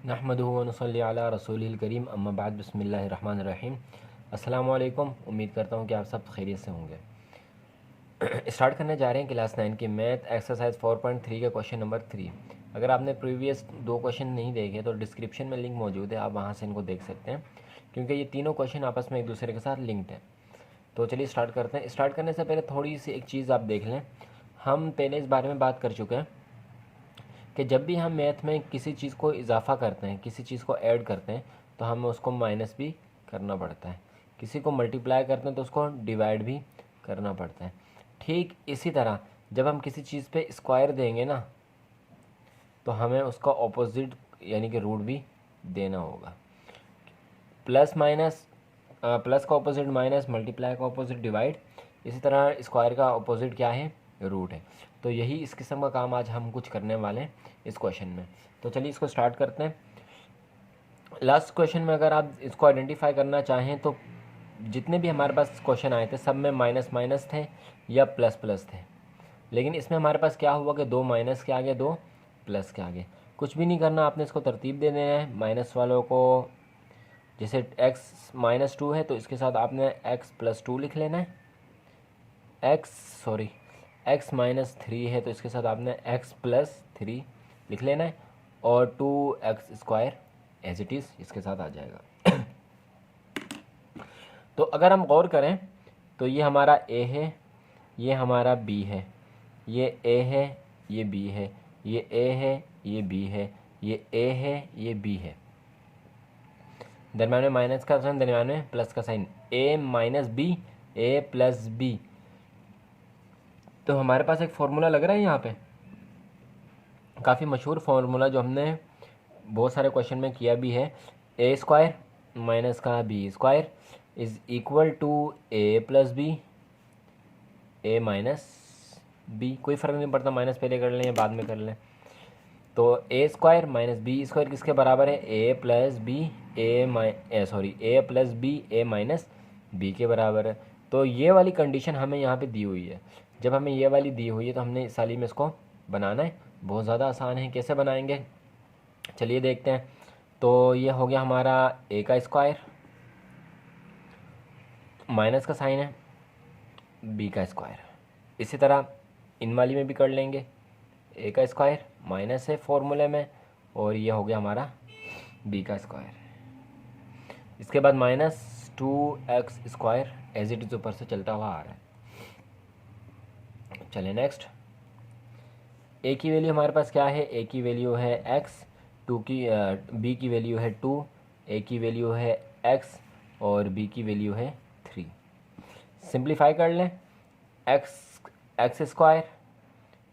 नहमदुहु व नसल्ली अला रसूलिल करीम अम्मा बाद बिस्मिल्लाहिर रहमानिर रहीम। अस्सलाम वालेकुम। उम्मीद करता हूँ कि आप सब खैरियत से होंगे। स्टार्ट करने जा रहे हैं क्लास 9 की मैथ एक्सरसाइज 4.3 का क्वेश्चन नंबर 3। अगर आपने प्रीवियस 2 क्वेश्चन नहीं देखे तो डिस्क्रिप्शन में लिंक मौजूद है, आप वहाँ से इनको देख सकते हैं, क्योंकि ये तीनों क्वेश्चन आपस में एक दूसरे के साथ लिंक्ड हैं। तो चलिए स्टार्ट करते हैं। स्टार्ट करने से पहले थोड़ी सी एक चीज़ आप देख लें। हम पहले इस बारे में बात कर चुके हैं कि जब भी हम मैथ में किसी चीज़ को इजाफा करते हैं, किसी चीज़ को ऐड करते हैं, तो हमें उसको माइनस भी करना पड़ता है। किसी को मल्टीप्लाई करते हैं तो उसको डिवाइड भी करना पड़ता है। ठीक इसी तरह जब हम किसी चीज़ पे स्क्वायर देंगे ना, तो हमें उसका ऑपोजिट यानी कि रूट भी देना होगा। प्लस माइनस, प्लस का ऑपोजिट माइनस, मल्टीप्लाई का ऑपोजिट डिवाइड, इसी तरह स्क्वायर का ऑपोजिट क्या है, रूट है। तो यही इस किस्म का काम आज हम कुछ करने वाले हैं इस क्वेश्चन में। तो चलिए इसको स्टार्ट करते हैं। लास्ट क्वेश्चन में अगर आप इसको आइडेंटिफाई करना चाहें तो जितने भी हमारे पास क्वेश्चन आए थे सब में माइनस माइनस थे या प्लस प्लस थे, लेकिन इसमें हमारे पास क्या हुआ कि 2 माइनस के आगे 2 प्लस के आगे। कुछ भी नहीं करना, आपने इसको तरतीब दे देना है। माइनस वालों को, जैसे x-2 है तो इसके साथ आपने x+2 लिख लेना है। x-3 है तो इसके साथ आपने x+3 लिख लेना है, और 2x² एज इट इज़ इसके साथ आ जाएगा। तो अगर हम गौर करें तो ये हमारा a है, ये हमारा b है, ये a है, ये b है, ये a है, ये b है, ये a है, ये b है। दरम्यान में माइनस का साइन, दरम्यान में प्लस का sign, a minus b, a plus b। तो हमारे पास एक फार्मूला लग रहा है यहाँ पे, काफ़ी मशहूर फार्मूला जो हमने बहुत सारे क्वेश्चन में किया भी है। a स्क्वायर माइनस का b square is equal to a plus B, a minus b। कोई फ़र्क नहीं पड़ता, माइनस पहले कर लें या बाद में कर लें। तो a square minus b square किसके बराबर है, a plus B, a plus B a minus b के बराबर है। तो ये वाली कंडीशन हमें यहाँ पे दी हुई है। जब हमें ये वाली दी हुई है तो हमने इस वाली में इसको बनाना है। बहुत ज़्यादा आसान है, कैसे बनाएंगे चलिए देखते हैं। तो ये हो गया हमारा a का स्क्वायर, माइनस का साइन है, b का स्क्वायर। इसी तरह इन वाली में भी कर लेंगे, a का स्क्वायर माइनस है फॉर्मूले में, और ये हो गया हमारा b का स्क्वायर। इसके बाद minus 2x² as it is ऊपर से चलता हुआ आ रहा है। चलिए नेक्स्ट। a की वैल्यू हमारे पास क्या है, a की वैल्यू है x, b की वैल्यू है 2, a की वैल्यू है x और b की वैल्यू है 3। सिंप्लीफाई कर लें, x²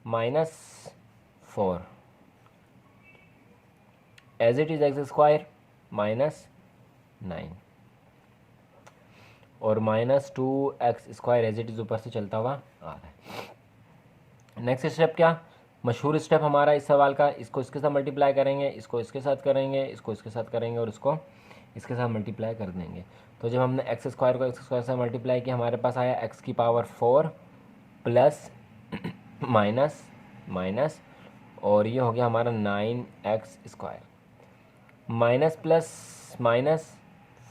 minus 4 as it is x² minus 9 और minus 2x² as it is ऊपर से चलता हुआ आ रहा है। नेक्स्ट स्टेप क्या, मशहूर स्टेप हमारा इस सवाल का, इसको इसके साथ मल्टीप्लाई करेंगे, इसको इसके साथ करेंगे, इसको इसके साथ करेंगे और इसको इसके साथ मल्टीप्लाई कर देंगे। तो जब हमने x² को x² से मल्टीप्लाई किया, हमारे पास आया x की पावर 4 प्लस माइनस माइनस, और ये हो गया हमारा 9x²। Minus plus minus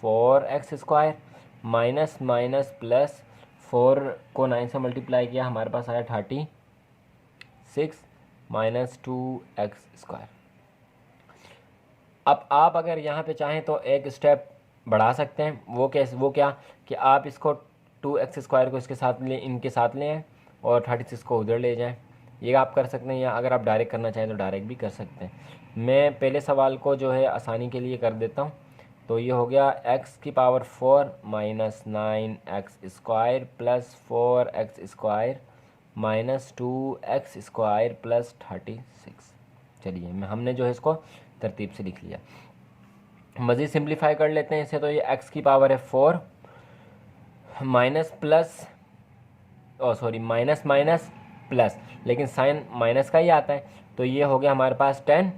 4x² minus minus plus 4 को 9 से मल्टीप्लाई किया, हमारे पास आया 36 माइनस 2x²। अब आप अगर यहाँ पे चाहें तो एक स्टेप बढ़ा सकते हैं। वो कैसे, वो क्या कि आप इसको 2x² को इसके साथ लें, इनके साथ ले आएँ और 36 को उधर ले जाएं। ये आप कर सकते हैं, या अगर आप डायरेक्ट करना चाहें तो डायरेक्ट भी कर सकते हैं। मैं पहले सवाल को जो है आसानी के लिए कर देता हूँ। तो ये हो गया x की power 4 minus 9x² plus 4x² minus 2x² plus 36। चलिए हमने जो है इसको तरतीब से लिख लिया। मज़ीद सिंप्लीफाई कर लेते हैं इसे। तो ये x की पावर है 4 minus plus minus minus plus, लेकिन साइन माइनस का ही आता है, तो ये हो गया हमारे पास 10,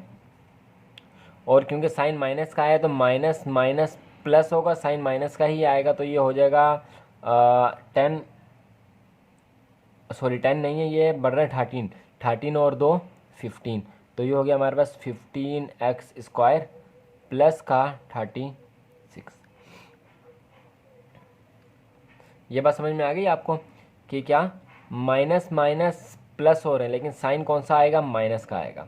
और क्योंकि साइन माइनस का है तो माइनस माइनस प्लस होगा, साइन माइनस का ही आएगा, तो ये हो जाएगा 10 नहीं है, ये बढ़ रहा है 13 और 2 15, तो ये हो गया हमारे पास 15x² प्लस का 36। ये बात समझ में आ गई आपको कि क्या माइनस माइनस प्लस हो रहे हैं, लेकिन साइन कौन सा आएगा, माइनस का आएगा।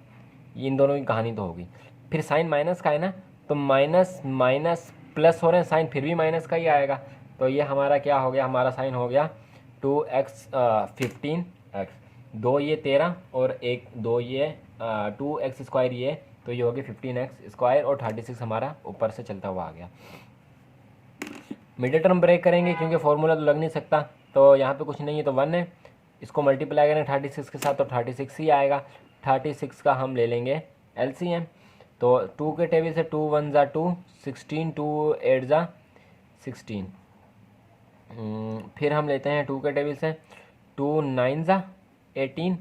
ये इन दोनों की कहानी तो होगी। फिर साइन माइनस का है ना, तो माइनस माइनस प्लस हो रहे हैं, साइन फिर भी माइनस का ही आएगा। तो ये हमारा क्या हो गया, हमारा साइन हो गया 2x 15x, 2 ये 13 और 1 2 ये 2x स्क्वायर ये, तो ये हो गया 15x स्क्वायर और 36 हमारा ऊपर से चलता हुआ आ गया। मिडिल टर्म ब्रेक करेंगे क्योंकि फॉर्मूला तो लग नहीं सकता, तो यहाँ पे कुछ नहीं है तो 1 है। इसको मल्टीप्लाई करें 36 के साथ तो 36 ही आएगा। 36 का हम ले लेंगे LCM, तो 2 के टेबल से 2 1 ज़ा 2, 16 2 8 ज़ा 16। फिर हम लेते हैं 2 के टेबल से 2 9 ज़ा 18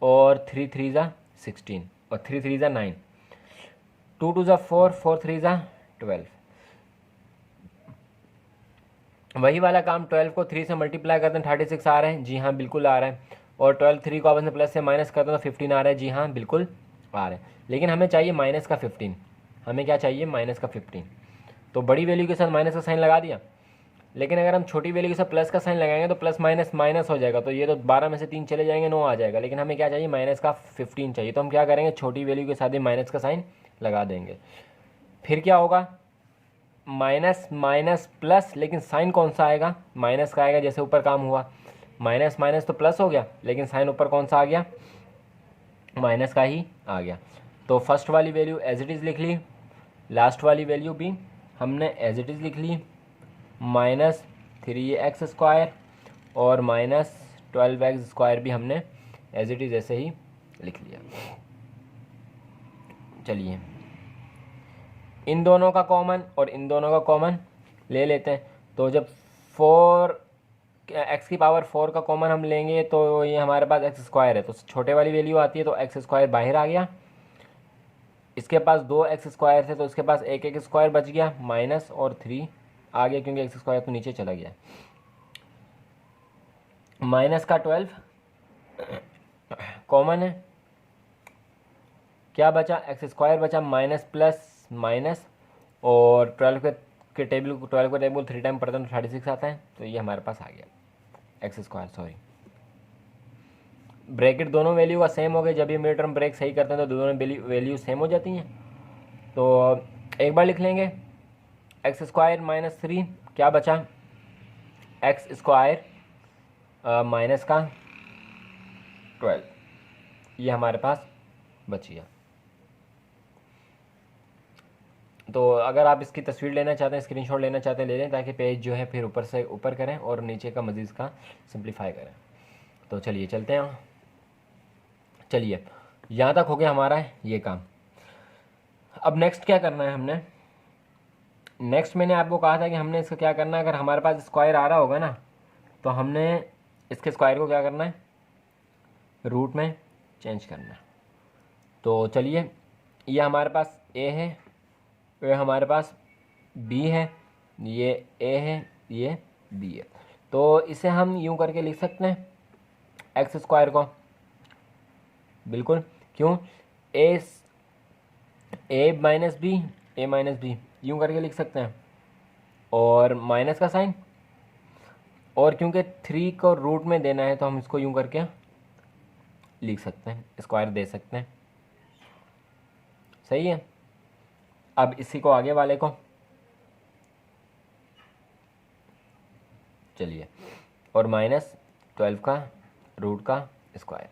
और 3 3 ज़ा 16 और 3 3 ज़ा 9, 2 2 ज़ा 4, 4 3 ज़ा 12। वही वाला काम 12 को 3 से मल्टीप्लाई करते हैं 36 आ रहा है, जी हाँ बिल्कुल आ रहा है। और 12 3 को आपस में प्लस से माइनस करते हैं तो 15 आ रहा है, जी हाँ बिल्कुल आ रहा है। लेकिन हमें चाहिए माइनस का 15, हमें क्या चाहिए, माइनस का 15। तो बड़ी वैल्यू के साथ माइनस का साइन लगा दिया, लेकिन अगर हम छोटी वैल्यू के साथ प्लस का साइन लगाएंगे तो प्लस माइनस माइनस हो जाएगा, तो ये तो 12 में से 3 चले जाएंगे, 9 आ जाएगा। लेकिन हमें क्या चाहिए, माइनस का 15 चाहिए, तो हम क्या करेंगे, छोटी वैल्यू के साथ ही माइनस का साइन लगा देंगे। फिर क्या होगा, माइनस माइनस प्लस, लेकिन साइन कौन सा आएगा, माइनस का आएगा। जैसे ऊपर काम हुआ, माइनस माइनस तो प्लस हो गया, लेकिन साइन ऊपर कौन सा आ गया, माइनस का ही आ गया। तो फर्स्ट वाली वैल्यू एज इट इज़ लिख ली, लास्ट वाली वैल्यू भी हमने एज इट इज़ लिख ली, माइनस 3x स्क्वायर और माइनस 12x स्क्वायर भी हमने एज इट इज़ ऐसे ही लिख लिया। चलिए इन दोनों का कॉमन और इन दोनों का कॉमन ले लेते हैं। तो जब 4x की पावर 4 का कॉमन हम लेंगे तो ये हमारे पास x स्क्वायर है, तो छोटे वाली वैल्यू आती है, तो x स्क्वायर बाहर आ गया। इसके पास 2x स्क्वायर थे तो इसके पास एक एक स्क्वायर बच गया, माइनस और 3 आ गया क्योंकि x स्क्वायर तो नीचे चला गया। माइनस का 12 कॉमन है, क्या बचा, एक्स स्क्वायर बचा, माइनस प्लस माइनस, और 12 के टेबल 12 का टेबल 3 टाइम पढ़ते हैं तो 36 आता है, तो ये हमारे पास आ गया एक्स स्क्वायर। सॉरी, ब्रैकेट दोनों वैल्यू का सेम हो गया। जब ये मिड टर्म ब्रेक सही करते हैं तो दोनों वैल्यू सेम हो जाती हैं। तो एक बार लिख लेंगे, एक्स स्क्वायर माइनस 3, क्या बचा, एक्स स्क्वायर माइनस का 12, ये हमारे पास बच गया। तो अगर आप इसकी तस्वीर लेना चाहते हैं, स्क्रीनशॉट लेना चाहते हैं, ले लें, ताकि पेज जो है फिर ऊपर से ऊपर करें और नीचे का मज़ीद का सिंप्लीफाई करें। तो चलिए चलते हैं। चलिए यहाँ तक हो गया हमारा ये काम। अब नेक्स्ट क्या करना है हमने, नेक्स्ट मैंने आपको कहा था कि हमने इसका क्या करना है, अगर हमारे पास स्क्वायर आ रहा होगा ना तो हमने इसके स्क्वायर को क्या करना है, रूट में चेंज करना है। तो चलिए, ये हमारे पास a है, ये हमारे पास b है, ये a है, ये b है। तो इसे हम यूं करके लिख सकते हैं एक्स स्क्वायर को, बिल्कुल, क्यों, a माइनस बी यूं करके लिख सकते हैं, और माइनस का साइन, और क्योंकि 3 को रूट में देना है तो हम इसको यूं करके लिख सकते हैं, स्क्वायर दे सकते हैं। सही है। अब इसी को आगे वाले को, चलिए, और माइनस 12 का रूट का स्क्वायर,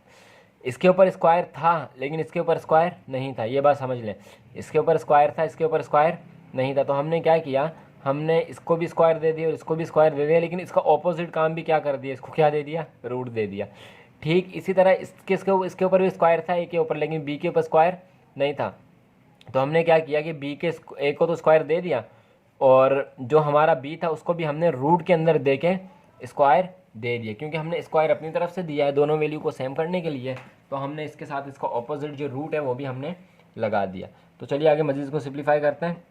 इसके ऊपर स्क्वायर था लेकिन इसके ऊपर स्क्वायर नहीं था, ये बात समझ लें। इसके ऊपर स्क्वायर था, इसके ऊपर स्क्वायर नहीं था, तो हमने क्या किया, हमने इसको भी स्क्वायर दे दिया और इसको भी स्क्वायर दे दिया, लेकिन इसका ऑपोजिट काम भी क्या कर दिया, इसको क्या दे दिया, रूट दे दिया। ठीक इसी तरह इसके ऊपर भी स्क्वायर था ए के ऊपर, लेकिन बी के ऊपर स्क्वायर नहीं था, तो हमने क्या किया कि बी के ए को तो स्क्वायर दे दिया, और जो हमारा बी था उसको भी हमने रूट के अंदर दे के स्क्वायर दे दिया, क्योंकि हमने स्क्वायर अपनी तरफ से दिया है दोनों वैल्यू को सेम करने के लिए, तो हमने इसके साथ इसका ऑपोजिट जो रूट है वो भी हमने लगा दिया। तो चलिए आगे मजीद को सिंप्लीफाई करते हैं।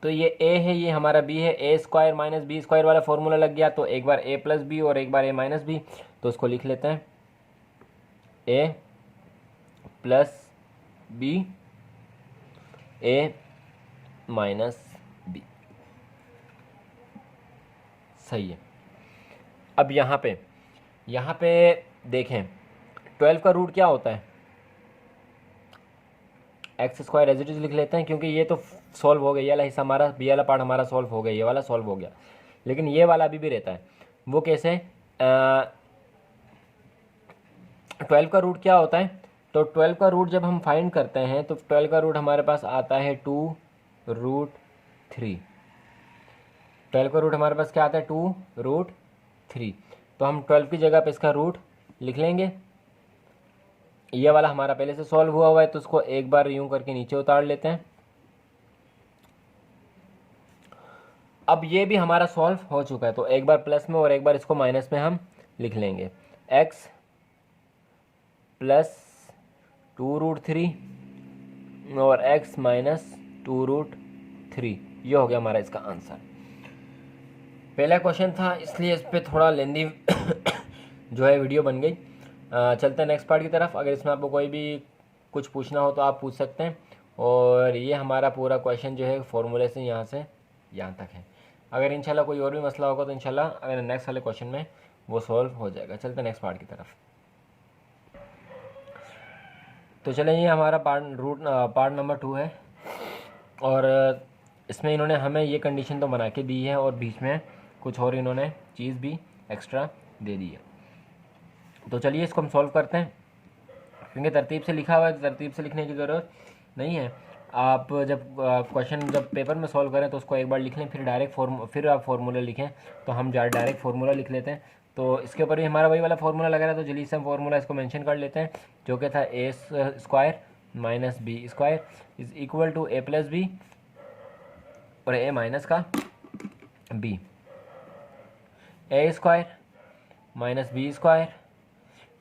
तो ये a है, ये हमारा b है, a square minus B square वाला फॉर्मूला लग गया, तो एक बार a प्लस बी और एक बार a माइनस बी, तो उसको लिख लेते हैं a plus B, a minus B. सही है। अब यहाँ पे देखें 12 का रूट क्या होता है, X square as it is लिख लेते हैं, क्योंकि ये तो सॉल्व हो गया, ये वाला हिस्सा हमारा, बी वाला पार्ट हमारा सॉल्व हो गया, ये वाला सॉल्व हो गया, लेकिन ये वाला अभी भी रहता है। वो कैसे, 12 का रूट क्या होता है, तो 12 का रूट जब हम फाइंड करते हैं तो 12 का रूट हमारे पास आता है 2√3। 12 का रूट हमारे पास क्या आता है, 2√3। तो हम 12 की जगह पे इसका रूट लिख लेंगे। ये वाला हमारा पहले से सॉल्व हुआ है, तो उसको एक बार यूं करके नीचे उतार लेते हैं। अब ये भी हमारा सॉल्व हो चुका है, तो एक बार प्लस में और एक बार इसको माइनस में हम लिख लेंगे। x प्लस 2√3 और x माइनस 2√3, ये हो गया हमारा इसका आंसर। पहला क्वेश्चन था इसलिए इस पर थोड़ा लेंदी जो है वीडियो बन गई। चलते हैं नेक्स्ट पार्ट की तरफ। अगर इसमें आपको कोई भी कुछ पूछना हो तो आप पूछ सकते हैं। और ये हमारा पूरा क्वेश्चन जो है फॉर्मूले से यहाँ से यहाँ तक है। अगर इंशाल्लाह कोई और भी मसला होगा तो इंशाल्लाह अगर नेक्स्ट वाले क्वेश्चन में वो सॉल्व हो जाएगा। चलते हैं नेक्स्ट पार्ट की तरफ। तो चलें, ये हमारा पार्ट नंबर 2 है और इसमें इन्होंने हमें ये कंडीशन तो बना के दी है और बीच में कुछ और इन्होंने चीज़ भी एक्स्ट्रा दे दी है। तो चलिए इसको हम सॉल्व करते हैं, क्योंकि तरतीब से लिखा हुआ है, तरतीब से लिखने की ज़रूरत नहीं है। आप जब क्वेश्चन जब पेपर में सॉल्व करें तो उसको एक बार लिख लें, फिर आप फार्मूला लिखें। तो हम डायरेक्ट फार्मूला लिख लेते हैं। तो इसके ऊपर भी हमारा वही वाला फार्मूला लग रहा है, तो जल्दी से हम फार्मूला इसको मेंशन कर लेते हैं, जो कि था A square minus B square is equal to A plus B और ए माइनस का B. A square minus B square,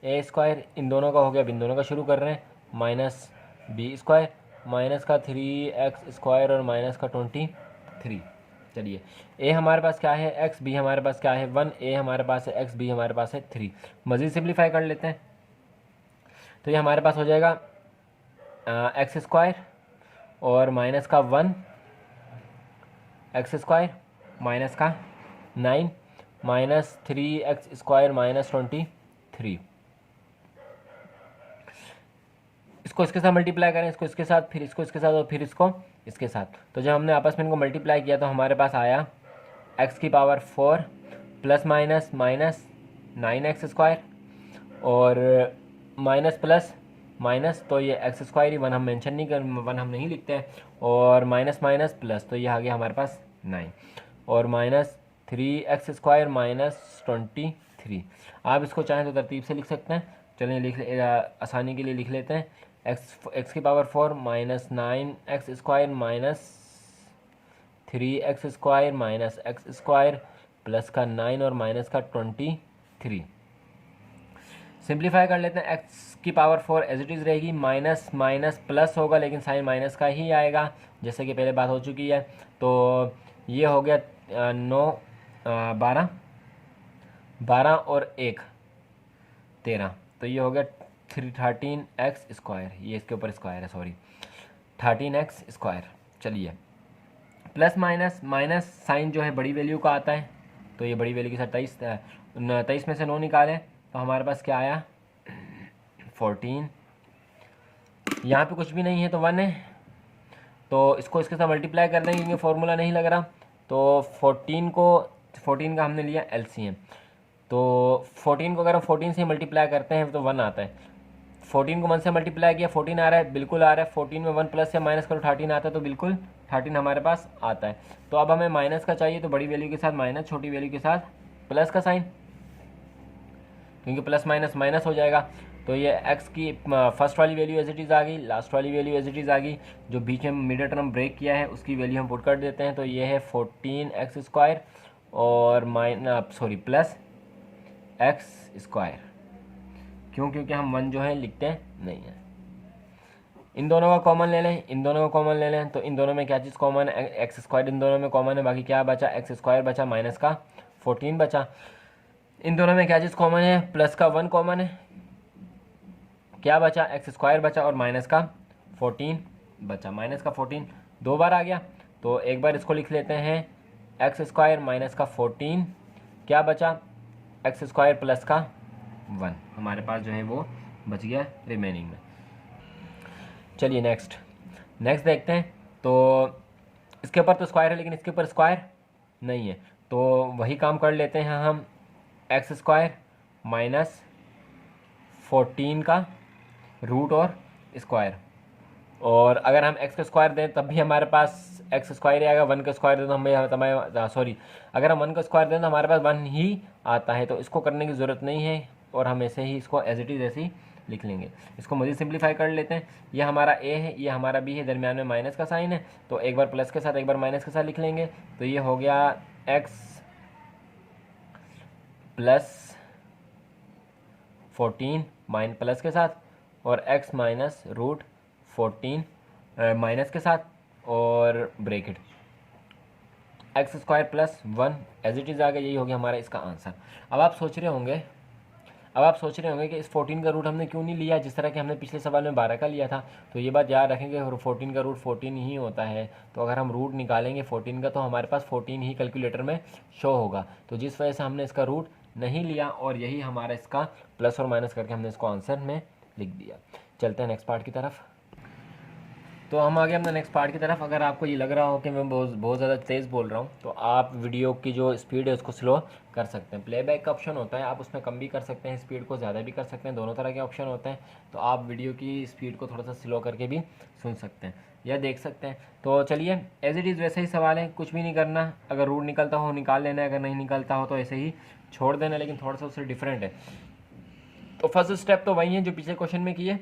A square इन दोनों का हो गया, अब इन दोनों का शुरू कर रहे हैं, माइनस बी स्क्वायर माइनस का 3x स्क्वायर और माइनस का 23। चलिए ए हमारे पास क्या है x, बी हमारे पास क्या है 1, ए हमारे पास है x, बी हमारे पास है 3। मज़ीद सिंप्लीफाई कर लेते हैं तो ये हमारे पास हो जाएगा एक्स स्क्वायर और माइनस का 1 एक्स स्क्वायर माइनस का 9 माइनस 3x स्क्वायर माइनस 23। इसको इसके साथ मल्टीप्लाई करें, इसको इसके साथ, फिर इसको इसके साथ और फिर इसको इसके साथ। तो जब हमने आपस में इनको मल्टीप्लाई किया तो हमारे पास आया x की power 4 plus minus minus 9x square और माइनस प्लस माइनस, तो ये एक्स स्क्वायर ही, वन हम मेंशन नहीं कर, वन हम नहीं लिखते हैं, और माइनस माइनस प्लस, तो ये आ गया हमारे पास 9 और माइनस 3x स्क्वायर माइनस 23। आप इसको चाहें तो तरतीब से लिख सकते हैं। चलिए आसानी के लिए लिख लेते हैं। एक्स की power 4 minus 9x square minus 3x square minus x square plus का 9 और माइनस का 23। सिंप्लीफाई कर लेते हैं। x की पावर 4 एज इट इज़ रहेगी, माइनस माइनस प्लस होगा लेकिन साइन माइनस का ही आएगा, जैसे कि पहले बात हो चुकी है। तो ये हो गया 9 12 और 1 13, तो ये हो गया 13x स्क्वायर, ये इसके ऊपर स्क्वायर है, सॉरी 13x स्क्वायर। चलिए प्लस माइनस माइनस साइन जो है बड़ी वैल्यू का आता है, तो ये बड़ी वैल्यू के साथ 23 में से 9 निकालें तो हमारे पास क्या आया 14। यहाँ पे कुछ भी नहीं है तो 1 है, तो इसको इसके साथ मल्टीप्लाई कर देंगे क्योंकि फॉर्मूला नहीं लग रहा। तो 14 का हमने लिया LCM, तो 14 को अगर हम 14 से मल्टीप्लाई करते हैं तो 1 आता है। 14 को 1 से मल्टीप्लाई किया 14 आ रहा है, बिल्कुल आ रहा है। 14 में 1 प्लस या माइनस करो 13 आता है, तो बिल्कुल 13 हमारे पास आता है। तो अब हमें माइनस का चाहिए, तो बड़ी वैल्यू के साथ माइनस, छोटी वैल्यू के साथ प्लस का साइन, क्योंकि प्लस माइनस माइनस हो जाएगा। तो ये x की फर्स्ट वाली वैल्यू एज इट इज़ आ गई, लास्ट वाली वैल्यू एज इट इज़ आ गई, जो बीच में मिडिल टर्म ब्रेक किया है उसकी वैल्यू हम पुट कर देते हैं। तो ये है 14x स्क्वायर और प्लस x स्क्वायर, क्योंकि हम 1 जो है लिखते नहीं हैं। इन दोनों का कॉमन ले लें, इन दोनों का कॉमन ले लें, तो इन दोनों में क्या चीज़ कॉमन है, एक्स स्क्वायर इन दोनों में कॉमन है, बाकी क्या बचा एक्स स्क्वायर बचा माइनस का 14 बचा। इन दोनों में क्या चीज़ कॉमन है, प्लस का 1 कॉमन है, क्या बचा एक्स स्क्वायर बचा और माइनस का 14 बचा। माइनस का 14 दो बार आ गया, तो एक बार इसको लिख लेते हैं, एक्स स्क्वायर माइनस का 14, क्या बचा, एक्स स्क्वायर प्लस का 1, हमारे पास जो है वो बच गया रिमेनिंग में। चलिए नेक्स्ट देखते हैं। तो इसके ऊपर तो स्क्वायर है लेकिन इसके ऊपर स्क्वायर नहीं है, तो वही काम कर लेते हैं हम, एक्स स्क्वायर माइनस 14 का रूट और स्क्वायर, और अगर हम एक्स का स्क्वायर दें तब भी हमारे पास एक्स स्क्वायर ही आएगा, 1 का स्क्वायर दें तो हमें सॉरी अगर हम 1 का स्क्वायर दें तो हमारे पास 1 ही आता है, तो इसको करने की ज़रूरत नहीं है और हम ऐसे ही इसको एज इट इज़ ऐसे ही लिख लेंगे। इसको मज़ीद सिंप्लीफाई कर लेते हैं, ये हमारा ए है, ये हमारा बी है, दरमियान में माइनस का साइन है, तो एक बार प्लस के साथ एक बार माइनस के साथ लिख लेंगे, तो ये हो गया एक्स प्लस 14 माइन प्लस के साथ और x माइनस रूट 14 माइनस के साथ और bracket x square plus 1 as it is आ गया, यही हो गया हमारा इसका आंसर। अब आप सोच रहे होंगे कि इस 14 का रूट हमने क्यों नहीं लिया, जिस तरह कि हमने पिछले सवाल में 12 का लिया था। तो ये बात याद रखेंगे, 14 का रूट 14 ही होता है, तो अगर हम रूट निकालेंगे 14 का तो हमारे पास 14 ही कैलकुलेटर में शो होगा, तो जिस वजह से हमने इसका रूट नहीं लिया और यही हमारा इसका प्लस और माइनस करके हमने इसको आंसर में लिख दिया। चलते हैं नेक्स्ट पार्ट की तरफ। तो हम आ गए अपने नेक्स्ट पार्ट की तरफ। अगर आपको ये लग रहा हो कि मैं बहुत ज़्यादा तेज़ बोल रहा हूँ तो आप वीडियो की जो स्पीड है उसको स्लो कर सकते हैं। प्लेबैक का ऑप्शन होता है, आप उसमें कम भी कर सकते हैं, स्पीड को ज़्यादा भी कर सकते हैं, दोनों तरह के ऑप्शन होते हैं। तो आप वीडियो की स्पीड को थोड़ा सा स्लो करके भी सुन सकते हैं या देख सकते हैं। तो चलिए एज इट इज़ वैसे ही सवाल है, कुछ भी नहीं करना, अगर रूट निकलता हो निकाल लेना है, अगर नहीं निकलता हो तो ऐसे ही छोड़ देना, लेकिन थोड़ा सा उससे डिफरेंट है। तो फर्स्ट स्टेप तो वही है जो पिछले क्वेश्चन में किए,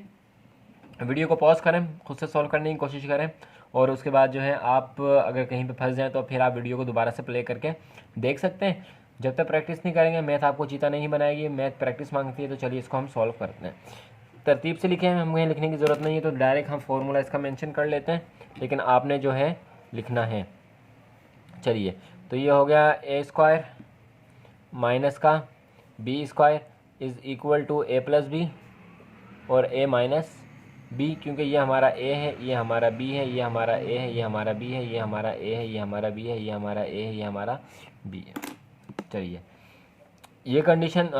वीडियो को पॉज करें, खुद से सॉल्व करने की कोशिश करें, और उसके बाद जो है आप अगर कहीं पे फंस जाएं तो फिर आप वीडियो को दोबारा से प्ले करके देख सकते हैं। जब तक प्रैक्टिस नहीं करेंगे मैथ आपको चीता नहीं बनाएगी, मैथ प्रैक्टिस मांगती है। तो चलिए इसको हम सॉल्व करते हैं। तरतीब से लिखे हैं, हमें लिखने की ज़रूरत नहीं है, तो डायरेक्ट हम फॉर्मूला इसका मेंशन कर लेते हैं, लेकिन आपने जो है लिखना है। चलिए तो ये हो गया ए स्क्वायर माइनस का B square is equal to A plus B और ए माइनस बी, क्योंकि ये हमारा ए है, ये हमारा बी है, ये हमारा ए है, ये हमारा बी है, ये हमारा ए है, ये हमारा बी है, ये हमारा ए है, ये हमारा बी है। चलिए ये कंडीशन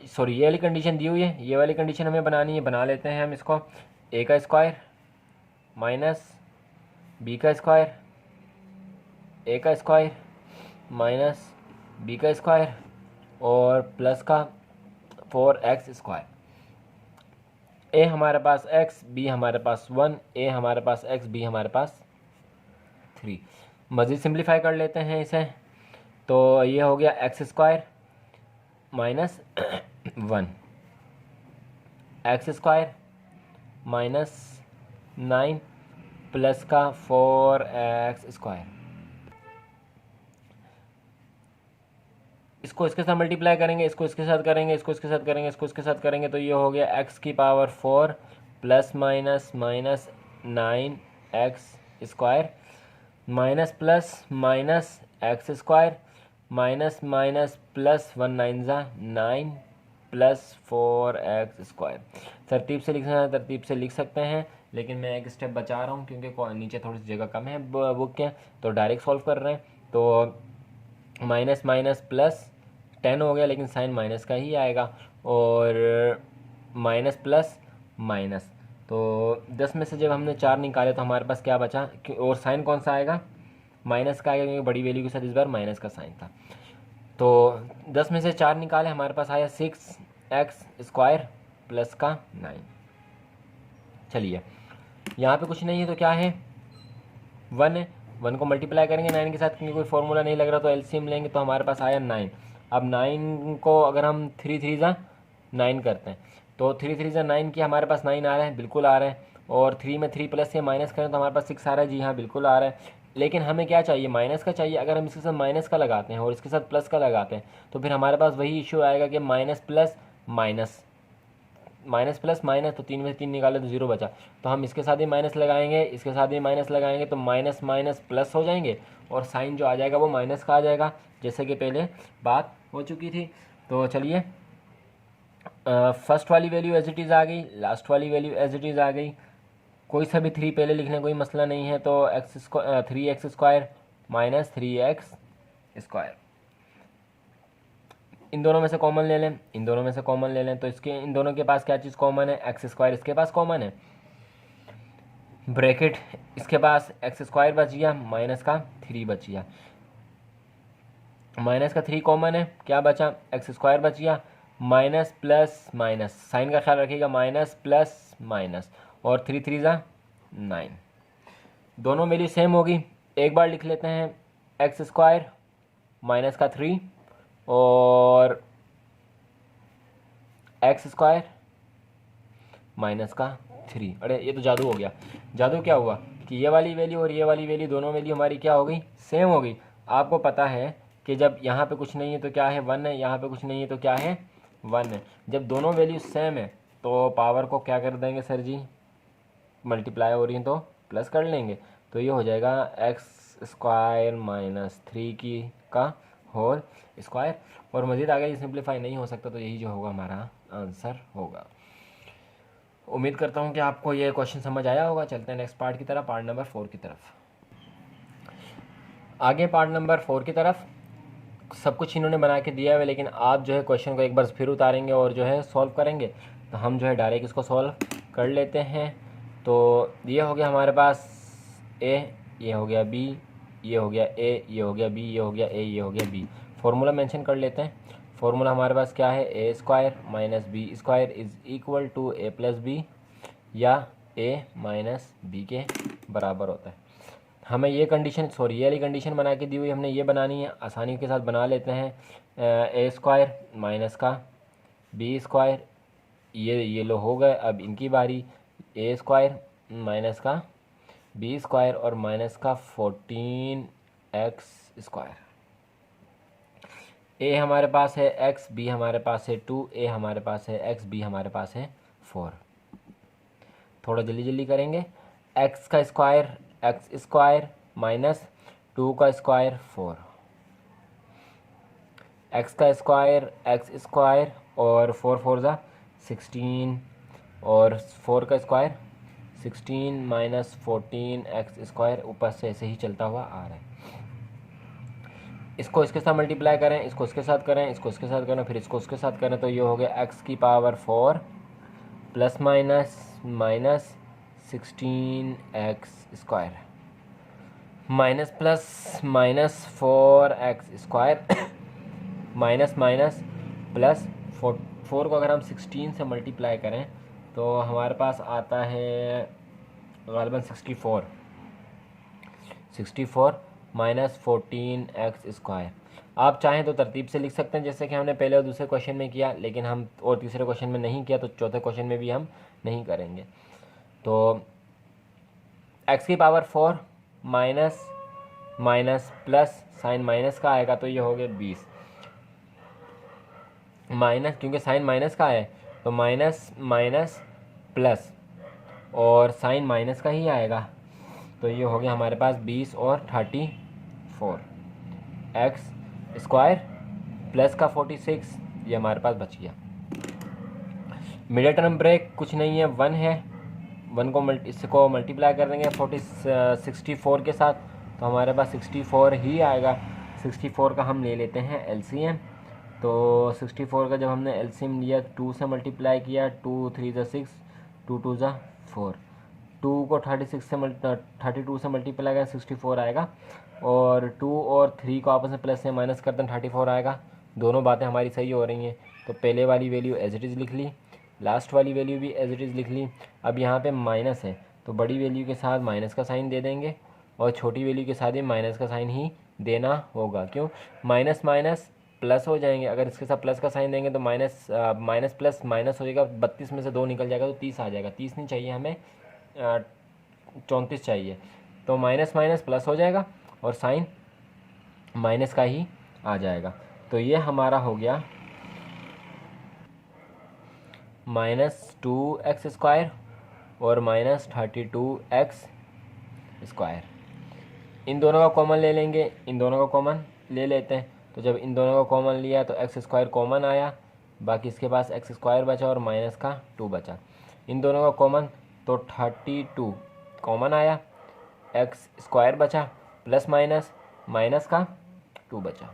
सॉरी ये वाली कंडीशन दी हुई है, ये वाली कंडीशन हमें बनानी है, बना लेते हैं हम इसको। ए का स्क्वायर माइनस बी का स्क्वायर, ए का स्क्वायर माइनस बी का स्क्वायर और प्लस का 4x स्क्वायर। ए हमारे पास x, बी हमारे पास 1, ए हमारे पास x, बी हमारे पास 3। मज़ीद सिंप्लीफाई कर लेते हैं इसे, तो ये हो गया x square minus 1, x square minus 9 plus का 4x स्क्वायर। इसको इसके साथ मल्टीप्लाई करेंगे, इसको इसके साथ करेंगे, इसको इसके साथ करेंगे, इसको इसके साथ करेंगे, तो ये हो गया x की power 4 plus minus minus 9x square minus plus minus x square minus minus plus 1 9 ज़ा 9 प्लस 4x स्क्वायर। तरतीब से लिखना है तरतीब से लिख सकते हैं, लेकिन मैं एक स्टेप बचा रहा हूँ क्योंकि नीचे थोड़ी सी जगह कम है बुक के, तो डायरेक्ट सॉल्व कर रहे हैं। तो माइनस माइनस प्लस 10 हो गया, लेकिन साइन माइनस का ही आएगा, और माइनस प्लस माइनस, तो 10 में से जब हमने 4 निकाले तो हमारे पास क्या बचा, और साइन कौन सा आएगा, माइनस का आएगा, क्योंकि बड़ी वैल्यू के साथ इस बार माइनस का साइन था। तो 10 में से 4 निकाले, हमारे पास आया 6x स्क्वायर प्लस का 9। चलिए यहाँ पे कुछ नहीं है तो क्या है, 1 है, 1 को मल्टीप्लाई करेंगे 9 के साथ, क्योंकि कोई फॉर्मूला नहीं लग रहा, तो एलसीएम लेंगे, तो हमारे पास आया 9। अब 9 को अगर हम 3 3 ज़ा 9 करते हैं, तो 3 3 ज़ा 9 की हमारे पास 9 आ रहा है, बिल्कुल आ रहा है, और 3 में 3 प्लस से माइनस करें तो हमारे पास 6 आ रहा है, जी हाँ बिल्कुल आ रहा है। लेकिन हमें क्या चाहिए, माइनस का चाहिए। अगर हम इसके साथ माइनस का लगाते हैं और इसके साथ प्लस का लगाते हैं तो फिर हमारे पास वही इशू आएगा कि minus plus minus, minus plus minus, तो 3 में से 3 निकाले तो 0 बचा, तो हम इसके साथ ही माइनस लगाएंगे, इसके साथ ही माइनस लगाएंगे, तो माइनस माइनस प्लस हो जाएंगे, और साइन जो आ जाएगा वो माइनस का आ जाएगा, जैसे कि पहले बात हो चुकी थी। तो चलिए फर्स्ट वाली वैल्यू एज इट इज़ आ गई, लास्ट वाली वैल्यू एज इट इज़ आ गई, कोई सा भी 3 पहले लिखने कोई मसला नहीं है, तो three x square minus 3x square, इन दोनों में से कॉमन ले लें, इन दोनों में से कॉमन ले लें, तो इसके इन दोनों के पास क्या चीज़ कॉमन है, एक्स स्क्वायर इसके पास कॉमन है, ब्रैकेट इसके पास एक्स स्क्वायर बच गया, माइनस का 3 बच गया, माइनस का 3 कॉमन है, क्या बचा, एक्स स्क्वायर बच गया, माइनस प्लस माइनस, साइन का ख्याल रखिएगा, माइनस प्लस माइनस, और 3 3 ज़ा 9, दोनों वैल्यू सेम होगी। एक बार लिख लेते हैं एक्स स्क्वायर माइनस का 3 और एक्स स्क्वायर माइनस का 3। अरे ये तो जादू हो गया। जादू क्या हुआ कि ये वाली वैल्यू और ये वाली वैल्यू, दोनों वैल्यू हमारी क्या हो गई, सेम हो गई। आपको पता है कि जब यहाँ पे कुछ नहीं है तो क्या है, 1 है, यहाँ पे कुछ नहीं है तो क्या है, 1 है। जब दोनों वैल्यू सेम है तो पावर को क्या कर देंगे सर जी, मल्टीप्लाई हो रही है तो प्लस कर लेंगे, तो ये हो जाएगा एक्स स्क्वायर माइनस 3 की का होल स्क्वायर। और मज़ीद आगे ये सिंप्लीफाई नहीं हो सकता, तो यही जो होगा हमारा आंसर होगा। उम्मीद करता हूँ कि आपको ये क्वेश्चन समझ आया होगा। चलते हैं नेक्स्ट पार्ट की तरफ, पार्ट नंबर 4 की तरफ। आगे पार्ट नंबर 4 की तरफ सब कुछ इन्होंने बना के दिया है, लेकिन आप जो है क्वेश्चन को एक बार फिर उतारेंगे और जो है सॉल्व करेंगे, तो हम जो है डायरेक्ट इसको सॉल्व कर लेते हैं। तो ये हो गया हमारे पास ए, ये हो गया बी, ये हो गया ए, ये हो गया बी, ये हो गया ए, ये हो गया बी। फार्मूला मेंशन कर लेते हैं। फार्मूला हमारे पास क्या है, A square minus B square is equal to A plus B, या ए माइनस बी के बराबर होता है। हमें ये कंडीशन, सॉरी ये वाली कंडीशन बना के दी हुई, हमने ये बनानी है, आसानी के साथ बना लेते हैं। ए स्क्वायर माइनस का बी स्क्वायर, ये लो हो गए। अब इनकी बारी, ए स्क्वायर माइनस का बी स्क्वायर और माइनस का 14x स्क्वायर। ए हमारे पास है x, बी हमारे पास है 2, ए हमारे पास है x, बी हमारे पास है 4। थोड़ा जल्दी जल्दी करेंगे। x का स्क्वायर एक्स स्क्वायर माइनस 2 का स्क्वायर 4, x का स्क्वायर एक्स स्क्वायर और 4 4 ज़ा 16, और 4 का स्क्वायर 16 माइनस 14x स्क्वायर, ऊपर से ऐसे ही चलता हुआ आ रहा है। इसको इसके साथ मल्टीप्लाई करें, इसको इसके साथ करें, इसको इसके साथ करें, फिर इसको उसके साथ करें, तो ये हो गया x की power 4 plus minus minus 16x square minus plus minus 4x square minus minus plus 4 को अगर हम 16 से मल्टीप्लाई करें तो हमारे पास आता है ग़ालिबन 64 माइनस 14x स्क्वायर। आप चाहें तो तरतीब से लिख सकते हैं, जैसे कि हमने पहले और दूसरे क्वेश्चन में किया, लेकिन हम और तीसरे क्वेश्चन में नहीं किया, तो चौथे क्वेश्चन में भी हम नहीं करेंगे। तो x की power 4 minus minus plus sign minus का आएगा, तो ये हो गया 20 माइनस, क्योंकि साइन माइनस का है तो माइनस माइनस प्लस और साइन माइनस का ही आएगा, तो ये हो गया हमारे पास 20 और 34 एक्स स्क्वायर प्लस का 46, ये हमारे पास बच गया। मिडिल टर्म ब्रेक कुछ नहीं है, 1 है, 1 को इसको मल्टीप्लाई कर देंगे 64 के साथ, तो हमारे पास 64 ही आएगा। 64 का हम ले लेते हैं एलसीएम, तो 64 का जब हमने एलसीएम लिया 2 से मल्टीप्लाई किया, 2 3 ज़ा 6, 2 2 ज़ा 4, 2 को 32 से मल्टीप्लाई किया 64 आएगा, और 2 और 3 को आपस में प्लस से माइनस करते हैं 34 आएगा। दोनों बातें हमारी सही हो रही हैं, तो पहले वाली वैल्यू एज इट इज़ लिख ली, लास्ट वाली वैल्यू भी एज इट इज़ लिख ली। अब यहाँ पे माइनस है तो बड़ी वैल्यू के साथ माइनस का साइन दे देंगे, और छोटी वैल्यू के साथ भी माइनस का साइन ही देना होगा। क्यों, माइनस माइनस प्लस हो जाएंगे, अगर इसके साथ प्लस का साइन देंगे तो माइनस माइनस प्लस माइनस हो जाएगा, 32 में से 2 निकल जाएगा तो 30 आ जाएगा। 30 नहीं चाहिए हमें, 34 चाहिए, तो माइनस माइनस प्लस हो जाएगा और साइन माइनस का ही आ जाएगा। तो ये हमारा हो गया माइनस 2x स्क्वायर और माइनस 32x स्क्वायर। इन दोनों का कॉमन ले लेंगे, इन दोनों का कॉमन ले लेते हैं, तो जब इन दोनों का कॉमन लिया तो एक्स स्क्वायर कॉमन आया, बाकी इसके पास एक्स स्क्वायर बचा और माइनस का 2 बचा। इन दोनों का कॉमन, तो 32 कॉमन आया, एक्स स्क्वायर बचा प्लस माइनस माइनस का 2 बचा।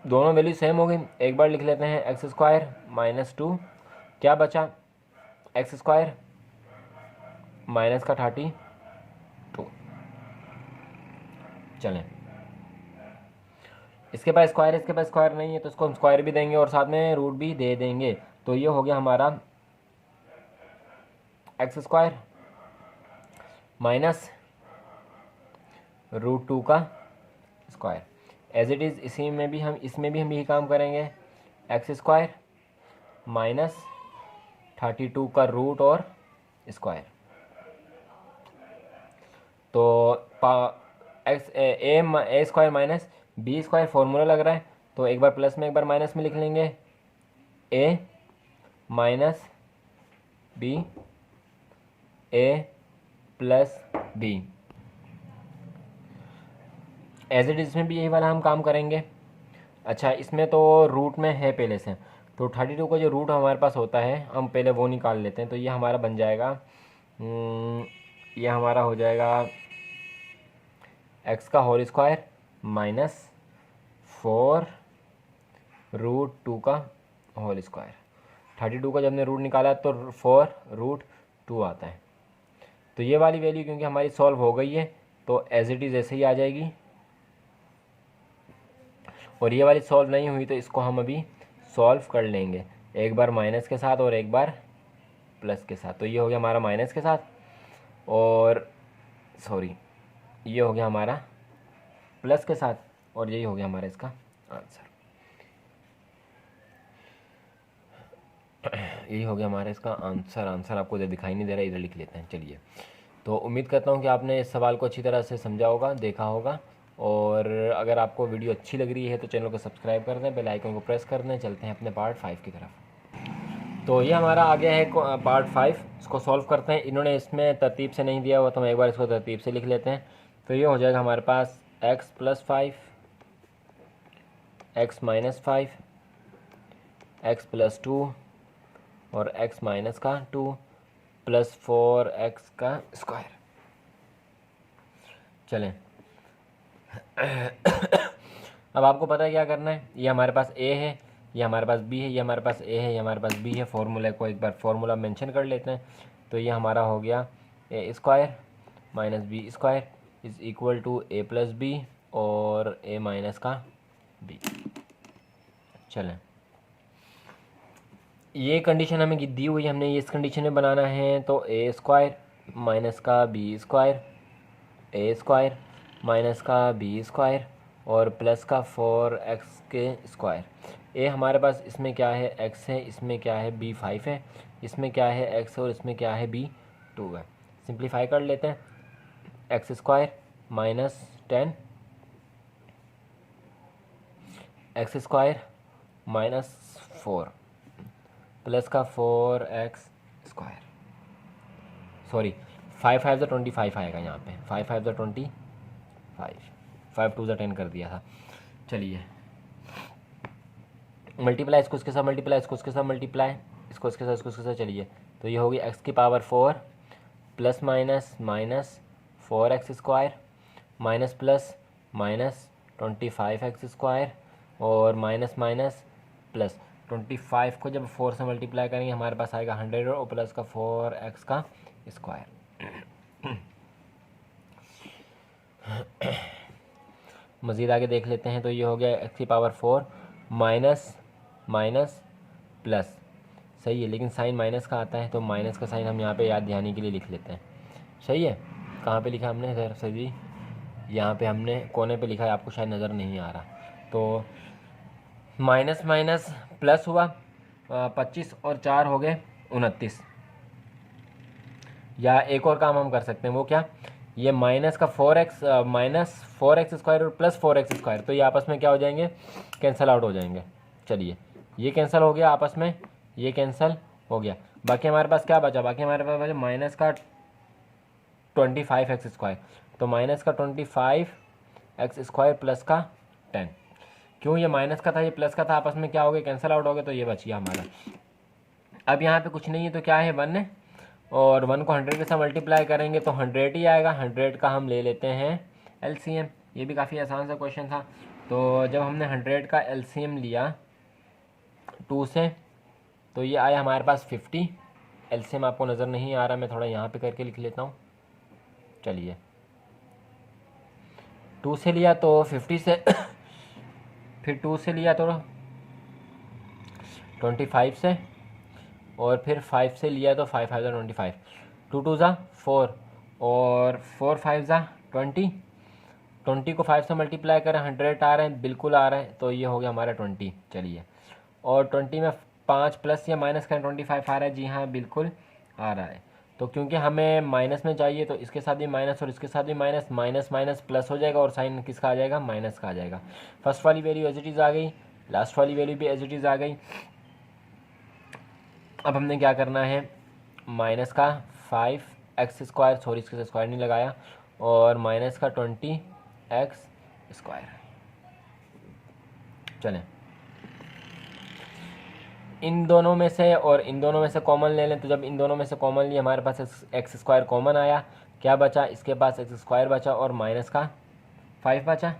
दोनों वैल्यू सेम हो गई। एक बार लिख लेते हैं एक्स स्क्वायर माइनस 2, क्या बचा एक्स स्क्वायर माइनस का 32। चलें, इसके पास स्क्वायर, इसके पास स्क्वायर नहीं है तो इसको हम स्क्वायर भी देंगे और साथ में रूट भी दे देंगे। तो ये हो गया हमारा एक्स स्क्वायर माइनस रूट 2 का स्क्वायर। एज इट इज़ इसमें भी हम यही काम करेंगे, एक्स स्क्वायर माइनस 32 का रूट और स्क्वायर। तो x A square minus B square formula लग रहा है, तो एक बार प्लस में एक बार माइनस में लिख लेंगे, A minus B A plus B. As it इसमें भी यही वाला हम काम करेंगे। अच्छा, इसमें तो रूट में है पहले से, तो 32 का जो रूट हमारे पास होता है हम पहले वो निकाल लेते हैं। तो ये हमारा बन जाएगा, ये हमारा हो जाएगा एक्स का होल स्क्वायर माइनस 4 रूट 2 का होल स्क्वायर। 32 का जब हमने रूट निकाला तो 4 रूट 2 आता है। तो ये वाली वैल्यू क्योंकि हमारी सॉल्व हो गई है तो एज इट इज़ ऐसे ही आ जाएगी, और ये वाली सॉल्व नहीं हुई तो इसको हम अभी सॉल्व कर लेंगे, एक बार माइनस के साथ और एक बार प्लस के साथ। तो ये हो गया हमारा माइनस के साथ, और सॉरी ये हो गया हमारा प्लस के साथ, और यही हो गया हमारा इसका आंसर। यही हो गया हमारा इसका आंसर। आंसर आपको इधर दिखाई नहीं दे रहा, इधर लिख लेते हैं। चलिए, तो उम्मीद करता हूँ कि आपने इस सवाल को अच्छी तरह से समझा होगा, देखा होगा, और अगर आपको वीडियो अच्छी लग रही है तो चैनल को सब्सक्राइब कर दें, बेल आइकन को प्रेस कर दें। चलते हैं अपने पार्ट 5 की तरफ। तो ये हमारा आ गया है पार्ट 5, इसको सॉल्व करते हैं। इन्होंने इसमें तरतीब से नहीं दिया हुआ तो हम एक बार इसको तरतीब से लिख लेते हैं। तो ये हो जाएगा हमारे पास x plus 5, x minus 5, x plus 2 और एक्स माइनस का 2 प्लस 4x का स्क्वायर। चलें, अब आपको पता है क्या करना है। ये हमारे पास a है, ये हमारे पास b है, ये हमारे पास a है, ये हमारे पास b है। फॉर्मूले को एक बार फॉर्मूला मेंशन कर लेते हैं। तो ये हमारा हो गया a square minus B square is equal to a plus B और a माइनस का b। चलें, ये कंडीशन हमें दी हुई है, हमने ये इस कंडीशन में बनाना है। तो a स्क्वायर माइनस का b square, a square minus का b स्क्वायर और प्लस का 4x के स्क्वायर। a हमारे पास इसमें क्या है x है, इसमें क्या है b 5 है, इसमें क्या है x और इसमें क्या है b 2 है। सिंप्लीफाई कर लेते हैं, x square minus 10 x square minus 4 plus का 4x स्क्वायर। सॉरी, 5 5 ज़ा 25 आएगा यहाँ पे, 5 5 ज़ा 25, 5 2 ज़ा 10 कर दिया था। चलिए, मल्टीप्लाई इसको इसके साथ, मल्टीप्लाई इसको इसके साथ, मल्टीप्लाई इसको इसके साथ, इसको इसके साथ। चलिए, तो ये होगी x की power 4 plus minus minus 4x square minus plus minus 25x square और माइनस माइनस प्लस 25 को जब 4 से मल्टीप्लाई करेंगे हमारे पास आएगा 100 और प्लस का 4x का स्क्वायर। मज़ीद आगे देख लेते हैं। तो ये हो गया x की पावर 4 माइनस माइनस प्लस, सही है, लेकिन साइन माइनस का आता है तो माइनस का साइन हम यहाँ पे याद दिहानी के लिए लिख लेते हैं। सही है, कहाँ पे लिखा हमने सर सही, यहाँ पे हमने कोने पे लिखा है, आपको शायद नज़र नहीं आ रहा। तो माइनस माइनस प्लस हुआ, 25 और 4 हो गए 29। या एक और काम हम कर सकते हैं, वो क्या, ये माइनस का 4x माइनस 4x स्क्वायर और प्लस 4x स्क्वायर, तो ये आपस में क्या हो जाएंगे, कैंसिल आउट हो जाएंगे। चलिए, ये कैंसिल हो गया आपस में, ये कैंसिल हो गया। बाकी हमारे पास क्या बचा, बाकी हमारे पास बचा माइनस का 25x स्क्वायर। तो माइनस का 25x स्क्वायर प्लस का 10, क्यों ये माइनस का था ये प्लस का था, आपस में क्या हो गया, कैंसिल आउट हो गया, तो ये बच गया हमारा। अब यहाँ पे कुछ नहीं है तो क्या है, 1 है, और 1 को 100 के साथ मल्टीप्लाई करेंगे तो 100 ही आएगा। 100 का हम ले लेते हैं LCM। ये भी काफ़ी आसान सा क्वेश्चन था। तो जब हमने 100 का LCM लिया 2 से, तो ये आया हमारे पास 50। LCM आपको नज़र नहीं आ रहा, मैं थोड़ा यहाँ पे करके लिख लेता हूँ। चलिए, 2 से लिया तो 50 से फिर 2 से लिया तो 25 से, और फिर 5 से लिया तो 5 5 ज़ा 25, 2 2 ज़ा 4, और 4 5 ज़ा 20। 20 को 5 से मल्टीप्लाई करें, 100 आ रहे हैं, बिल्कुल आ रहे हैं, तो ये हो गया हमारा 20। चलिए, और 20 में 5 प्लस या माइनस करें, 25 आ रहा है, जी हाँ बिल्कुल आ रहा है। तो क्योंकि हमें माइनस में चाहिए तो इसके साथ भी माइनस और इसके साथ भी माइनस, माइनस माइनस प्लस हो जाएगा, और साइन किसका आ जाएगा, माइनस का आ जाएगा। फर्स्ट वाली वैल्यू एज इट इज़ आ गई, लास्ट वाली वैल्यू भी एज इट इज़ आ गई। अब हमने क्या करना है, माइनस का 5x स्क्वायर, सॉरी इसके स्क्वायर नहीं लगाया, और माइनस का 20x स्क्वायर। चलें, इन दोनों में से और इन दोनों में से कॉमन ले लें। तो जब इन दोनों में से कॉमन लिए हमारे पास एक्स स्क्वायर कॉमन आया, क्या बचा, इसके पास एक्स स्क्वायर बचा और माइनस का 5 बचा।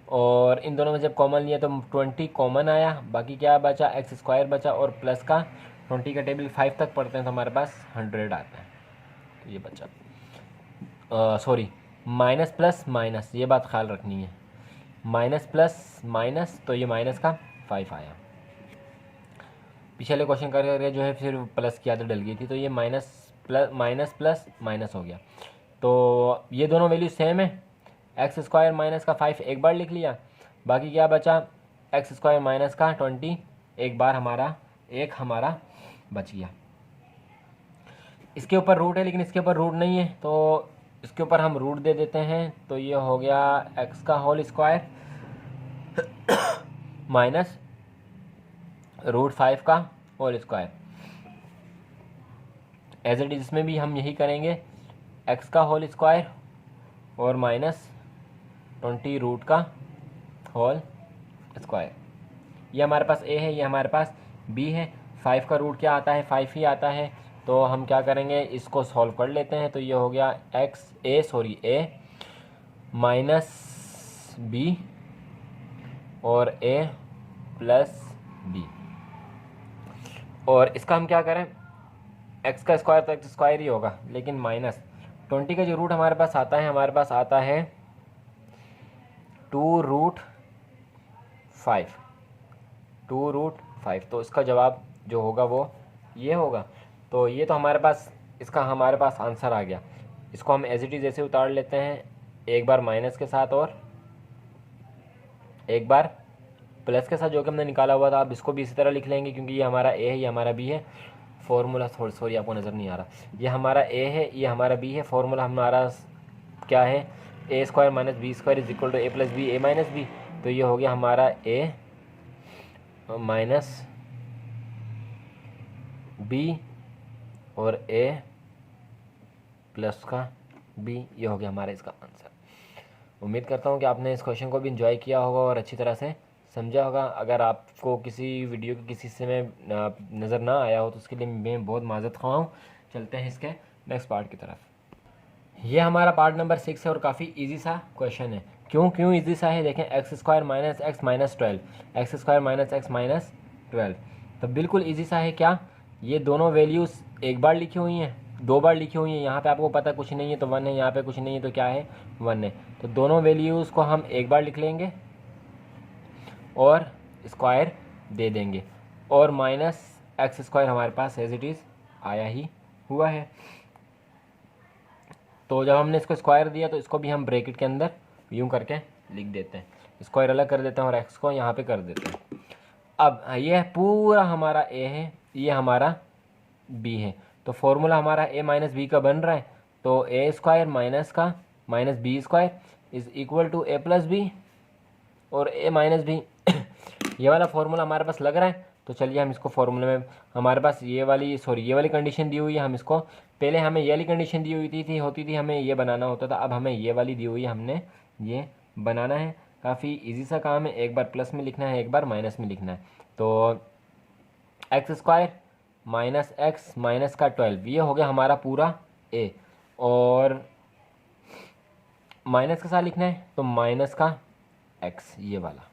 और इन दोनों में जब कॉमन लिया तो 20 कॉमन आया, बाकी क्या बचा, एक्स स्क्वायर बचा और प्लस का 20 का टेबल 5 तक पढ़ते हैं तो हमारे पास 100 आता है। तो ये बचा, सॉरी माइनस प्लस माइनस, ये बात ख्याल रखनी है, माइनस प्लस माइनस, तो ये माइनस का 5 आया। पिछले क्वेश्चन करके जो है फिर प्लस की आदत डल गई थी, तो ये माइनस प्लस माइनस हो गया। तो ये दोनों वैल्यू सेम है, एक्स स्क्वायर माइनस का 5 एक बार लिख लिया, बाकी क्या बचा, एक्स स्क्वायर माइनस का 20 एक बार, हमारा बच गया। इसके ऊपर रूट है लेकिन इसके ऊपर रूट नहीं है, तो इसके ऊपर हम रूट दे देते हैं, तो ये हो गया एक्स का होल स्क्वायर माइनस √5 का whole square. As it is इसमें भी हम यही करेंगे, एक्स का होल स्क्वायर और माइनस 20 रूट का होल स्क्वायर। ये हमारे पास ए है, ये हमारे पास बी है। 5 का रूट क्या आता है, 5 ही आता है, तो हम क्या करेंगे, इसको सॉल्व कर लेते हैं। तो ये हो गया ए माइनस बी और ए प्लस बी, और इसका हम क्या करें, एक्स का स्क्वायर तो एक्स स्क्वायर ही होगा, लेकिन माइनस 20 का जो रूट हमारे पास आता है, 2√5, तो इसका जवाब जो होगा वो ये होगा। तो ये तो हमारे पास आंसर आ गया। इसको हम एज इट इज़ ऐसे उतार लेते हैं, एक बार माइनस के साथ और एक बार प्लस के साथ, जो कि हमने निकाला हुआ था। अब इसको भी इसी तरह लिख लेंगे, क्योंकि ये हमारा ए है, ये हमारा बी है। फॉर्मूला सॉरी आपको नज़र नहीं आ रहा, ये हमारा ए है, ये हमारा बी है। फॉर्मूला हमारा क्या है, A square minus B square is equal to A plus B, A minus B. तो ये हो गया हमारा ए माइनस बी और ए प्लस का बी, ये हो गया हमारा इसका आंसर। उम्मीद करता हूँ कि आपने इस क्वेश्चन को भी इंजॉय किया होगा और अच्छी तरह से समझा होगा। अगर आपको किसी वीडियो के किसी हिस्से में नज़र ना आया हो तो उसके लिए मैं बहुत माज़रत ख़्वाह हूँ। चलते हैं इसके नेक्स्ट पार्ट की तरफ। ये हमारा पार्ट नंबर 6 है और काफ़ी इजी सा क्वेश्चन है। क्यों इजी सा है, देखें, x square minus x minus 12, x square minus x minus 12, तो बिल्कुल इजी सा है। क्या ये दोनों वैल्यूज़ एक बार लिखी हुई हैं, 2 बार लिखी हुई हैं, यहाँ पे आपको पता कुछ नहीं है तो 1 है, यहाँ पे कुछ नहीं है तो क्या है, 1 है। तो दोनों वैल्यूज़ को हम एक बार लिख लेंगे और स्क्वायर दे देंगे, और माइनस एक्स स्क्वायर हमारे पास एज इट इज़ आया ही हुआ है। तो जब हमने इसको स्क्वायर दिया तो इसको भी हम ब्रैकेट के अंदर यूँ करके लिख देते हैं, स्क्वायर अलग कर देते हैं और एक्स को यहाँ पे कर देते हैं। अब ये पूरा हमारा ए है, ये हमारा बी है, तो फॉर्मूला हमारा ए माइनस बी का बन रहा है। तो ए स्क्वायर माइनस का minus B square is equal to A plus B और ए माइनस बी। ये वाला फॉर्मूला हमारे पास लग रहा है, तो चलिए हम इसको फॉर्मूले में, हमारे पास ये वाली कंडीशन दी हुई है, हम इसको, पहले हमें ये वाली कंडीशन दी हुई होती थी, हमें ये बनाना होता था, अब हमें ये वाली दी हुई है, हमने ये बनाना है। काफ़ी इजी सा काम है, एक बार प्लस में लिखना है, एक बार माइनस में लिखना है। तो x square minus x minus का 12, ये हो गया हमारा पूरा ए। और माइनस के साथ लिखना है तो माइनस का एक्स, ये वाला।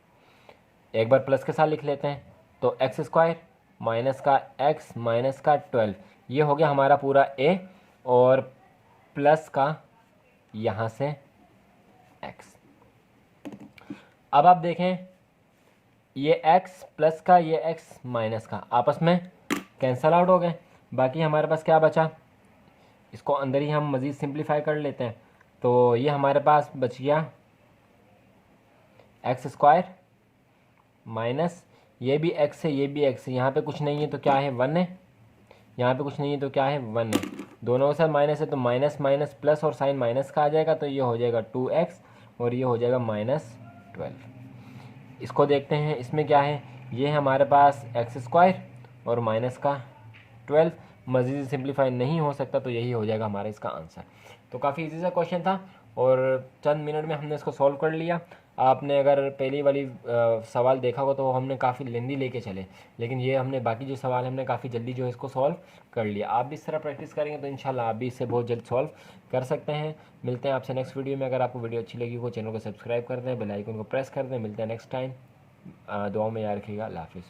एक बार प्लस के साथ लिख लेते हैं तो एक्स स्क्वायर माइनस का एक्स माइनस का 12, ये हो गया हमारा पूरा ए। और प्लस का यहाँ से एक्स। अब आप देखें ये x प्लस का ये x माइनस का आपस में कैंसल आउट हो गए। बाकी हमारे पास क्या बचा, इसको अंदर ही हम मज़ीद सिंप्लीफाई कर लेते हैं। तो ये हमारे पास बच गया एक्स स्क्वायर माइनस ये भी x है ये भी x है, यहाँ पे कुछ नहीं है तो क्या है 1 है, यहाँ पे कुछ नहीं है तो क्या है 1 है। दोनों के साथ माइनस है तो माइनस माइनस प्लस और साइन माइनस का आ जाएगा, तो ये हो जाएगा 2x और ये हो जाएगा -12। इसको देखते हैं, इसमें क्या है, ये है हमारे पास एक्स स्क्वायर और माइनस का 12। मज़ीद सिंप्लीफाई नहीं हो सकता, तो यही हो जाएगा हमारा इसका आंसर। तो काफ़ी इजी सा क्वेश्चन था और चंद मिनट में हमने इसको सॉल्व कर लिया। आपने अगर पहली वाली सवाल देखा हो तो हमने काफ़ी लेंदी लेके चले, लेकिन ये हमने बाकी जो सवाल हमने काफ़ी जल्दी जो है इसको सॉल्व कर लिया। आप भी इस तरह प्रैक्टिस करेंगे तो इंशाल्लाह आप भी इससे बहुत जल्द सॉल्व कर सकते हैं। मिलते हैं आपसे नेक्स्ट वीडियो में। अगर आपको वीडियो अच्छी लगी हो चैनल को सब्सक्राइब कर दें, बेल आइकन को प्रेस कर दें। मिलते हैं नेक्स्ट टाइम। दुआ में याद रखिएगा। अल्लाह हाफिज़।